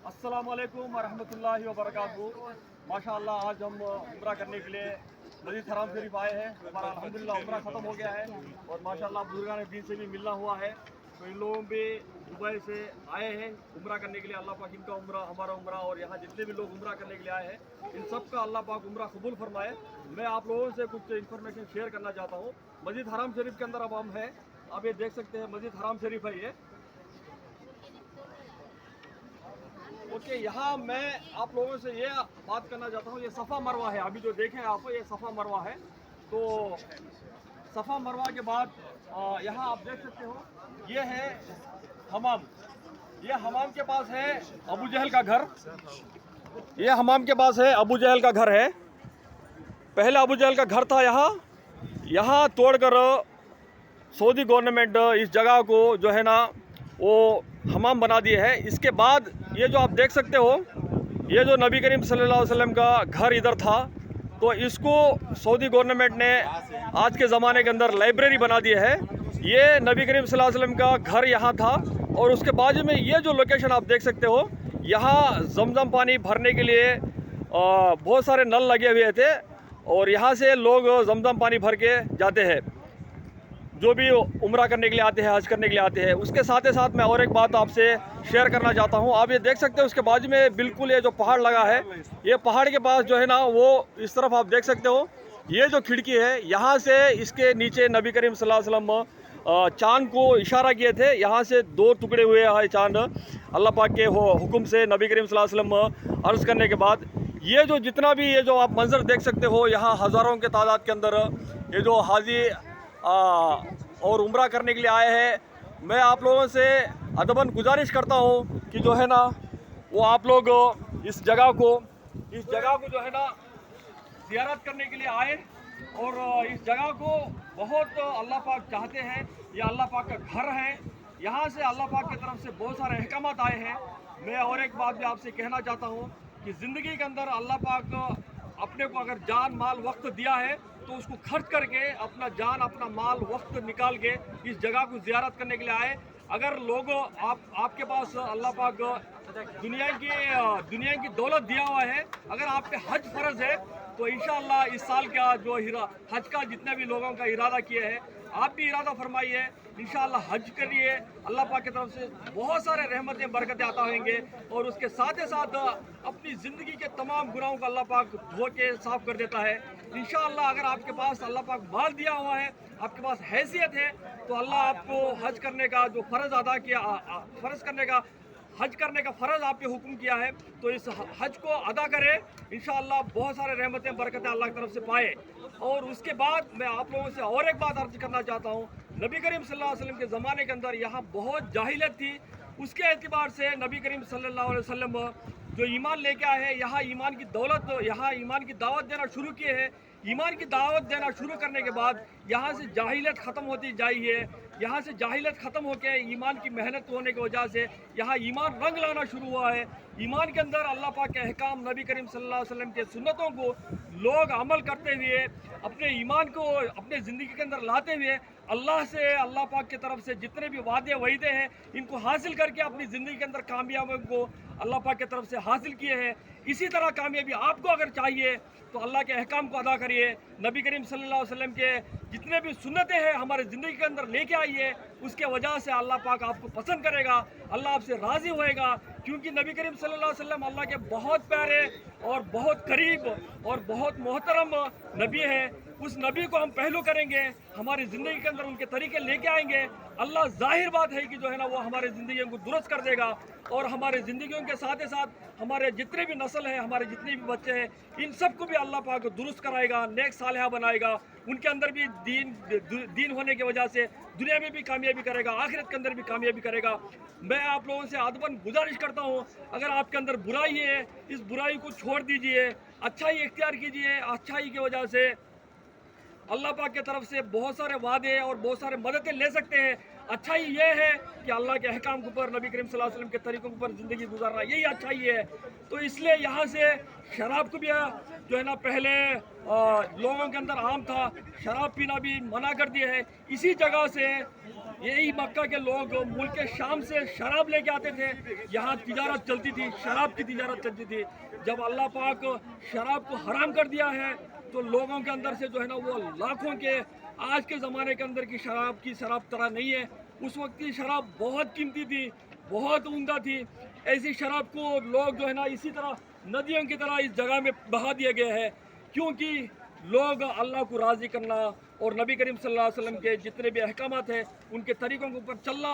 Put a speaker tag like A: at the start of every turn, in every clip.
A: अस्सलाम वालेकुम वरहमतुल्लाहि वबरकातुहू। माशाअल्लाह आज हम उम्रा करने के लिए मस्जिद हराम शरीफ आए हैं। हमारा अल्हम्दुलिल्लाह उम्रा ख़त्म हो गया है और माशाअल्लाह बुजुर्गान दीन से भी मिलना हुआ है। तो इन लोगों भी दुबई से आए हैं उम्रा करने के लिए। अल्लाह पाक इनका उम्रा, हमारा उम्रा और यहाँ जितने भी लोग उम्रा करने के लिए आए हैं इन सब का अल्लाह पाक उम्रा कबूल फरमाए। मैं आप लोगों से कुछ इन्फॉर्मेशन शेयर करना चाहता हूँ। मस्जिद हराम शरीफ के अंदर अब हम हैं, आप ये देख सकते हैं मस्जिद हराम शरीफ है ये। ओके, यहाँ मैं आप लोगों से ये बात करना चाहता हूँ, ये सफ़ा मरवा है। अभी जो देखें आप, ये सफ़ा मरवा है। तो सफ़ा मरवा के बाद यहाँ आप देख सकते हो ये है हमाम। ये हमाम के पास है अबू जहल का घर। ये हमाम के पास है अबू जहल का घर है। पहले अबू जहल का घर था यहाँ तोड़कर सऊदी गवर्नमेंट इस जगह को जो है ना वो हमाम बना दिए है। इसके बाद ये जो आप देख सकते हो, ये जो नबी करीम सल्लल्लाहु अलैहि वसल्लम का घर इधर था, तो इसको सऊदी गवर्नमेंट ने आज के ज़माने के अंदर लाइब्रेरी बना दी है। ये नबी करीम सल्लल्लाहु अलैहि वसल्लम का घर यहाँ था और उसके बाजू में ये जो लोकेशन आप देख सकते हो, यहाँ जमजम पानी भरने के लिए बहुत सारे नल लगे हुए थे और यहाँ से लोग जमजम पानी भर के जाते हैं, जो भी उम्रा करने के लिए आते हैं, हज करने के लिए आते हैं। उसके साथ ही साथ मैं और एक बात आपसे शेयर करना चाहता हूँ। आप ये देख सकते हो उसके बाजू में बिल्कुल ये जो पहाड़ लगा है, ये पहाड़ के पास जो है ना वो इस तरफ आप देख सकते हो, ये जो खिड़की है यहाँ से इसके नीचे नबी करीम सल्लल्लाहु अलैहि वसल्लम चाँद को इशारा किए थे। यहाँ से दो टुकड़े हुए हैं चाँद अल्लाह पाक के हुक्म से नबी करीम सल्लल्लाहु अलैहि वसल्लम अर्ज़ करने के बाद। ये जो जितना भी ये जो आप मंजर देख सकते हो, यहाँ हज़ारों के तादाद के अंदर ये जो हाजी और उम्रा करने के लिए आए हैं। मैं आप लोगों से अदबन गुजारिश करता हूँ कि जो है ना वो आप लोग इस जगह को जो है ना ज़ियारत करने के लिए आए और इस जगह को बहुत अल्लाह पाक चाहते हैं। ये अल्लाह पाक का घर है। यहाँ से अल्लाह पाक की तरफ से बहुत सारे अहकामात आए हैं। मैं और एक बात भी आपसे कहना चाहता हूँ कि ज़िंदगी के अंदर अल्लाह पाक अपने को अगर जान माल वक्त दिया है तो उसको खर्च करके अपना जान अपना माल वक्त निकाल के इस जगह को ज़ियारत करने के लिए आए। अगर लोग आपके पास अल्लाह पाक दुनिया की दौलत दिया हुआ है, अगर आप पे हज फ़र्ज़ है तो इंशाअल्लाह इस साल का जो हज का जितने भी लोगों का इरादा किए हैं, आप भी इरादा फरमाइए, इंशाअल्लाह हज करिए। अल्लाह पाक की तरफ से बहुत सारे रहमतें बरकतें आता होंगे और उसके साथ ही साथ अपनी ज़िंदगी के तमाम गुनाहों को अल्लाह पाक धो के साफ़ कर देता है इंशाअल्लाह। अगर आपके पास अल्लाह पाक माल दिया हुआ है, आपके पास हैसियत है, तो अल्लाह आपको हज करने का जो फ़र्ज़ अदा किया, हज करने का फ़र्ज़ आप पे हुक्म किया है, तो इस हज को अदा करें। इंशाअल्लाह बहुत सारे रहमतें बरकतें अल्लाह की तरफ से पाए। और उसके बाद मैं आप लोगों से और एक बात अर्ज़ करना चाहता हूँ। नबी करीम सल्लल्लाहु अलैहि वसल्लम के ज़माने के अंदर यहाँ बहुत जाहिलियत थी। उसके एतबार से नबी करीम सल्लल्लाहु अलैहि वसल्लम जो ईमान लेके आए हैं, यहाँ ईमान की दौलत, यहाँ ईमान की दावत देना शुरू किए हैं। ईमान की दावत देना शुरू करने के बाद यहाँ से जाहिलियत ख़त्म होती जाई है। यहाँ से जाहिलियत ख़त्म होकर ईमान की मेहनत होने की वजह से यहाँ ईमान रंग लाना शुरू हुआ है। ईमान के अंदर अल्लाह पाक के अहकाम, नबी करीम सल्लल्लाहु अलैहि वसल्लम के सुन्नतों को लोग अमल करते हुए अपने ईमान को अपने ज़िंदगी के अंदर लाते हुए अल्लाह से, अल्लाह पाक की तरफ से जितने भी वादे वईदे हैं इनको हासिल करके अपनी ज़िंदगी के अंदर कामयाबी को अल्लाह पाक की तरफ से हासिल किए हैं। इसी तरह कामयाबी आपको अगर चाहिए तो अल्लाह के अहकाम को अदा करिए। नबी करीम सल्लल्लाहु अलैहि वसल्लम के जितने भी सुन्नतें हैं हमारे ज़िंदगी के अंदर लेके आइए, उसके वजह से अल्लाह पाक आपको पसंद करेगा, अल्लाह आपसे राज़ी होएगा। क्योंकि नबी करीम सल्लल्लाहु अलैहि वसल्लम अल्लाह के बहुत प्यारे और बहुत करीब और बहुत मोहतरम नबी हैं। उस नबी को हम पहलू करेंगे, हमारी ज़िंदगी के अंदर उनके तरीके लेके आएंगे, अल्लाह ज़ाहिर बात है कि जो है ना वो हमारे ज़िंदगियों को दुरुस्त कर देगा और हमारे ज़िंदगियों के साथ ही साथ हमारे जितने भी नस्ल हैं, हमारे जितने भी बच्चे हैं, इन सब को भी अल्लाह पाक दुरुस्त कराएगा, नेक सालिहा बनाएगा। उनके अंदर भी दीन होने की वजह से दुनिया में भी कामयाबी करेगा, आखिरत के अंदर भी कामयाबी करेगा। मैं आप लोगों से अदबन गुजारिश करता हूँ, अगर आपके अंदर बुराई है, इस बुराई को छोड़ दीजिए, अच्छाई इख्तियार कीजिए। अच्छाई की वजह से अल्लाह पाक की तरफ से बहुत सारे वादे और बहुत सारे मददें ले सकते हैं। अच्छाई ये है कि अल्लाह के अहकाम के ऊपर, नबी करीम सल्लल्लाहु अलैहि वसल्लम के तरीक़ों के ऊपर ज़िंदगी गुजारना, यही अच्छाई है। तो इसलिए यहाँ से शराब को भी जो है ना, पहले लोगों के अंदर आम था, शराब पीना भी मना कर दिया है। इसी जगह से यही मक्का के लोग मुल्क शाम से शराब लेके आते थे, यहाँ तिजारत चलती थी, शराब की तिजारत चलती थी। जब अल्लाह पाक शराब को हराम कर दिया है तो लोगों के अंदर से जो है ना, वो लाखों के, आज के ज़माने के अंदर की शराब तरह नहीं है। उस वक्त की शराब बहुत कीमती थी, बहुत उम्दा थी। ऐसी शराब को लोग जो है ना, इसी तरह नदियों की तरह इस जगह में बहा दिया गया है, क्योंकि लोग अल्लाह को राज़ी करना और नबी करीम सल्लल्लाहु अलैहि वसल्लम के जितने भी अहकामात हैं उनके तरीक़ों के ऊपर चलना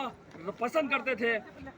A: पसंद करते थे।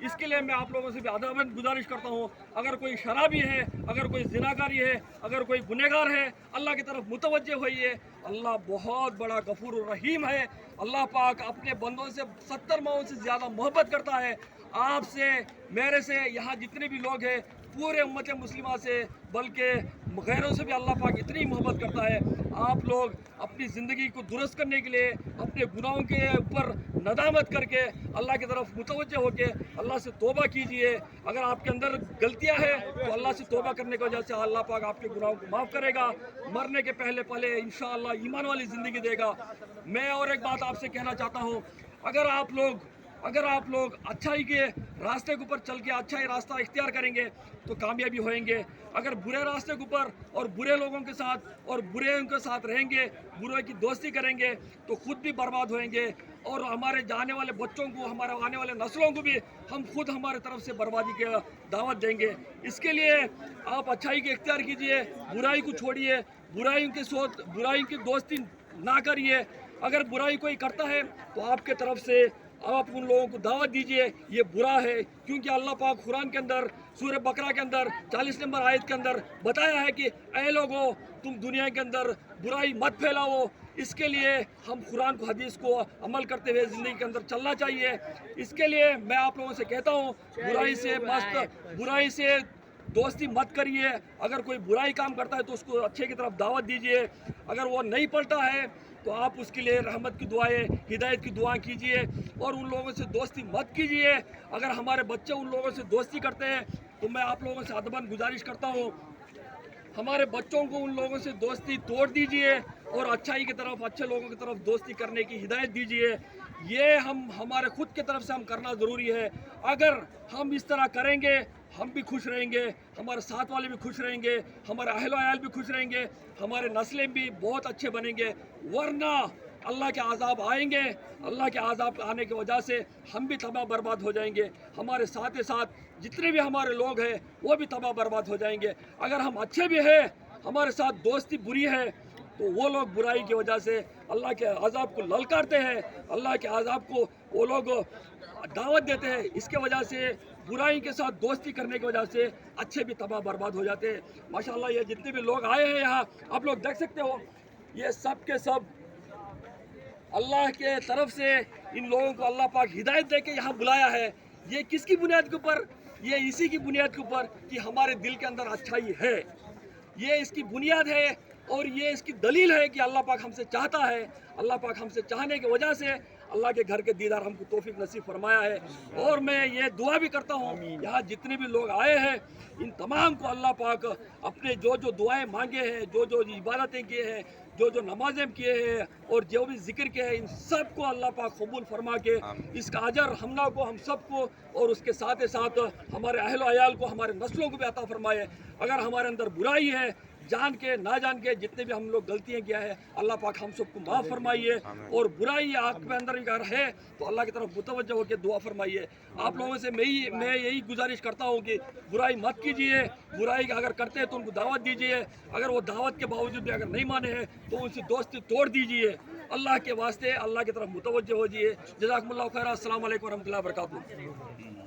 A: इसके लिए मैं आप लोगों से भी अदबन गुजारिश करता हूँ, अगर कोई शराबी है, अगर कोई ज़िनाकारी है, अगर कोई गुनहगार है, अल्लाह की तरफ मुतवज्जे होइए। अल्लाह बहुत बड़ा गफूर रहीम है। अल्लाह पाक अपने बंदों से 70 माओं से ज़्यादा मोहब्बत करता है। आपसे, मेरे से, यहाँ जितने भी लोग हैं, पूरे उम्मत मुस्लिमा से, बल्कि गैरों से भी अल्लाह पाक इतनी मोहब्बत करता है। आप लोग अपनी ज़िंदगी को दुरुस्त करने के लिए अपने गुनाहों के ऊपर नदामत करके अल्लाह की तरफ मुतवज्जे होकर अल्लाह से तौबा कीजिए। अगर आपके अंदर गलतियां हैं तो अल्लाह से तौबा करने की वजह से अल्लाह पाक आपके गुनाहों को माफ़ करेगा। मरने के पहले इंशाअल्लाह ईमान वाली ज़िंदगी देगा। मैं और एक बात आपसे कहना चाहता हूँ, अगर आप लोग अच्छाई के रास्ते के ऊपर चल के अच्छाई रास्ता इख्तियार करेंगे तो कामयाबी होएंगे। अगर बुरे रास्ते के ऊपर और बुरे लोगों के साथ और बुरे उनके साथ रहेंगे, बुरे की दोस्ती करेंगे तो खुद भी बर्बाद होएंगे और हमारे जाने वाले बच्चों को, हमारे आने वाले नस्लों को भी हम खुद हमारे तरफ से बर्बादी की दावत देंगे। इसके लिए आप अच्छाई के इख्तियार कीजिए, बुराई को छोड़िए, बुराई की दोस्ती ना करिए। अगर बुराई कोई करता है तो आपके तरफ से आप उन लोगों को दावत दीजिए ये बुरा है, क्योंकि अल्लाह पाक कुरान के अंदर सूरह बकरा के अंदर 40 नंबर आयत के अंदर बताया है कि ऐ लोगो, तुम दुनिया के अंदर बुराई मत फैलाओ। इसके लिए हम कुरान को, हदीस को अमल करते हुए ज़िंदगी के अंदर चलना चाहिए। इसके लिए मैं आप लोगों से कहता हूँ, बुराई से दोस्ती मत करिए। अगर कोई बुराई काम करता है तो उसको अच्छे की तरफ दावत दीजिए। अगर वो नहीं पलटा है तो आप उसके लिए रहमत की दुआएं, हिदायत की दुआ कीजिए और उन लोगों से दोस्ती मत कीजिए। अगर हमारे बच्चे उन लोगों से दोस्ती करते हैं तो मैं आप लोगों से अदबन गुजारिश करता हूँ, हमारे बच्चों को उन लोगों से दोस्ती तोड़ दीजिए और अच्छाई की तरफ, अच्छे लोगों की तरफ दोस्ती करने की हिदायत दीजिए। ये हमारे खुद की तरफ से हम करना ज़रूरी है। अगर हम इस तरह करेंगे हम भी खुश रहेंगे, हमारे साथ वाले भी खुश रहेंगे, हमारे अहल आयाल भी खुश रहेंगे, हमारे नस्लें भी बहुत अच्छे बनेंगे। वरना अल्लाह के आज़ाब आएंगे, अल्लाह के आज़ाब आने की वजह से हम भी तबाह बर्बाद हो जाएंगे, हमारे साथ ही साथ जितने भी हमारे लोग हैं वो भी तबाह बर्बाद हो जाएंगे। अगर हम अच्छे भी हैं, हमारे साथ दोस्ती बुरी है, तो वो लोग बुराई की वजह से अल्लाह के आज़ाब को ललकारते हैं, अल्लाह के आज़ाब को वो लोग दावत देते हैं। इसके वजह से बुराई के साथ दोस्ती करने की वजह से अच्छे भी तबाह बर्बाद हो जाते हैं। माशाल्लाह ये जितने भी लोग आए हैं यहाँ, आप लोग देख सकते हो, ये सब के सब अल्लाह के तरफ से इन लोगों को अल्लाह पाक हिदायत दे के यहाँ बुलाया है। ये किसकी बुनियाद के ऊपर? ये इसी की बुनियाद के ऊपर कि हमारे दिल के अंदर अच्छाई है। ये इसकी बुनियाद है और ये इसकी दलील है कि अल्लाह पाक हमसे चाहता है। अल्लाह पाक हमसे चाहने की वजह से अल्लाह के घर के दीदार हमको तौफीक नसीब फरमाया है। और मैं ये दुआ भी करता हूँ, यहाँ जितने भी लोग आए हैं इन तमाम को अल्लाह पाक अपने जो दुआएं मांगे हैं, जो इबादतें किए हैं, जो नमाजें किए हैं और जो भी जिक्र किए हैं, इन सब को अल्लाह पाक कबूल फरमा के इसका अजर हमना को, हम सब को और उसके साथ ही साथ हमारे अहल अयाल को, हमारे नस्लों को भी अता फरमाए। अगर हमारे अंदर बुराई है, जान के ना जान के जितने भी हम लोग गलतियाँ किया है, अल्लाह पाक हम सबको माफ़ फरमाइए। और बुराई आँख में अंदर अगर है तो अल्लाह की तरफ मुतवज्जह होकर दुआ फरमाइए। आप लोगों से मैं यही गुजारिश करता हूँ कि बुराई मत कीजिए। बुराई अगर करते हैं तो उनको दावत दीजिए, अगर वो दावत के बावजूद भी अगर नहीं माने हैं तो उनसे दोस्ती तोड़ दीजिए। अल्लाह के वास्ते अल्लाह की तरफ मुतवज्जह हो जाइए। जज़ाकुमुल्लाह खैर। अस्सलाम वालेकुम रहमतुल्लाहि व बरकातुहू।